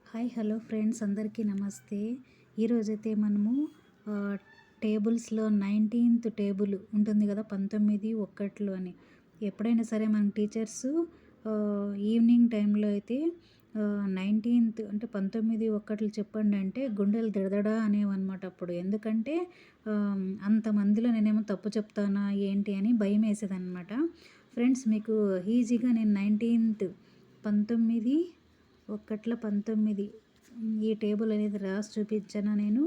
Hi hello friends, అందరికీ నమస్తే. ఈరోజైతే మనము టేబుల్స్లో 19th టేబుల్ ఉంటుంది కదా, 19 ఒక్కట్లు అని. ఎప్పుడైనా సరే మన టీచర్స్ ఈవినింగ్ టైంలో అయితే 19th అంటే 19 ఒక్కట్లు చెప్పండి అంటే గుండెలు దడదడా అనేవన్నమాట అప్పుడు. ఎందుకంటే అంతమందిలో నేనేమో తప్పు చెప్తానా ఏంటి అని భయం వేసేదన్నమాట. ఫ్రెండ్స్, మీకు ఈజీగా నేను 19th 19 ఒక్కట్ల 19 ఈ టేబుల్ అనేది రాసి చూపించాను నేను.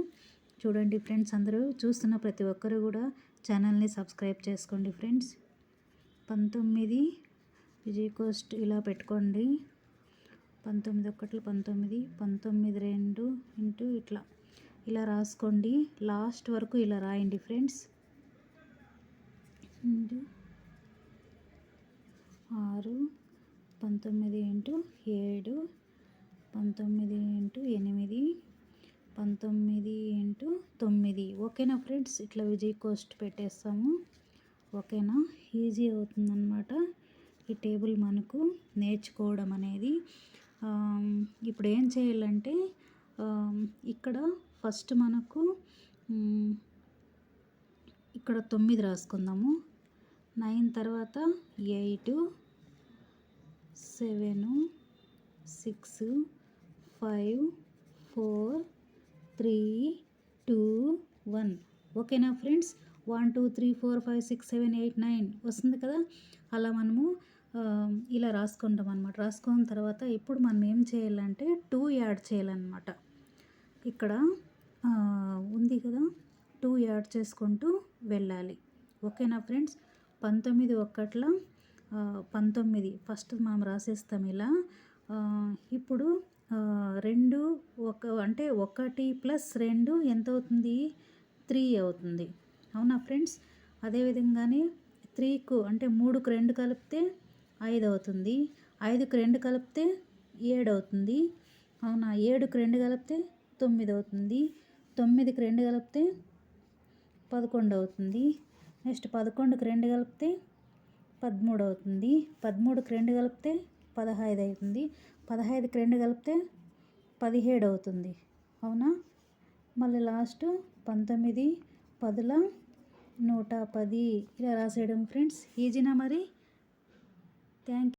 చూడండి ఫ్రెండ్స్, అందరూ చూస్తున్న ప్రతి ఒక్కరు కూడా ఛానల్ని సబ్స్క్రైబ్ చేసుకోండి ఫ్రెండ్స్. 19 ఈక్వల్స్ ఇలా పెట్టుకోండి. 19 ఒక్కట్లు 19, 19 2 ఇంటూ ఇలా రాసుకోండి. లాస్ట్ వరకు ఇలా రాయండి ఫ్రెండ్స్. 6 19 into 7 19 into 8 19 into 9. ఓకేనా ఫ్రెండ్స్, ఇట్లా కోస్ట్ పెట్టేస్తాము. ఓకేనా, ఈజీ అవుతుందన్నమాట ఈ టేబుల్ మనకు నేర్చుకోవడం అనేది. ఇప్పుడు ఏం చేయాలంటే ఇక్కడ ఫస్ట్ మనకు ఇక్కడ 9 రాసుకుందాము. 9 తర్వాత 8 7 6 5 4 3 2 1. ఓకేనా ఫ్రెండ్స్, 1 2 3 4 5 6 7 8 9 వస్తుంది కదా. అలా మనము ఇలా రాసుకుంటాం అన్నమాట. రాసుకున్న తర్వాత ఇప్పుడు మనం ఏం చేయాలంటే 2 యాడ్ చేయాలన్నమాట. ఇక్కడ ఉంది కదా, 2 యాడ్ చేసుకుంటూ వెళ్ళాలి. ఓకేనా ఫ్రెండ్స్, 19 ఒక్కట్ల 19 ఫస్ట్ మనం రాసేస్తాం ఇలా. ఇప్పుడు 2 అంటే 1 ప్లస్ 2 ఎంత అవుతుంది? 3 అవుతుంది. అవునా ఫ్రెండ్స్, అదేవిధంగానే 3కు అంటే 3కు 2 కలిపితే 5 అవుతుంది. 5కు 2 కలిపితే 7 అవుతుంది. అవునా, 7కు 2 కలిపితే 9 అవుతుంది. 9కి 2 కలిపితే 11 అవుతుంది. నెక్స్ట్ 11కు 2 కలిపితే 13 అవుతుంది. 13కి 2 కలిపితే 15 అవుతుంది. 15కి 2 కలిపితే 17 అవుతుంది. అవునా, మళ్ళీ లాస్ట్ 19 10ల 110 ఇలా రాసేయడం ఫ్రెండ్స్. ఈజీనా మరి? Thank you.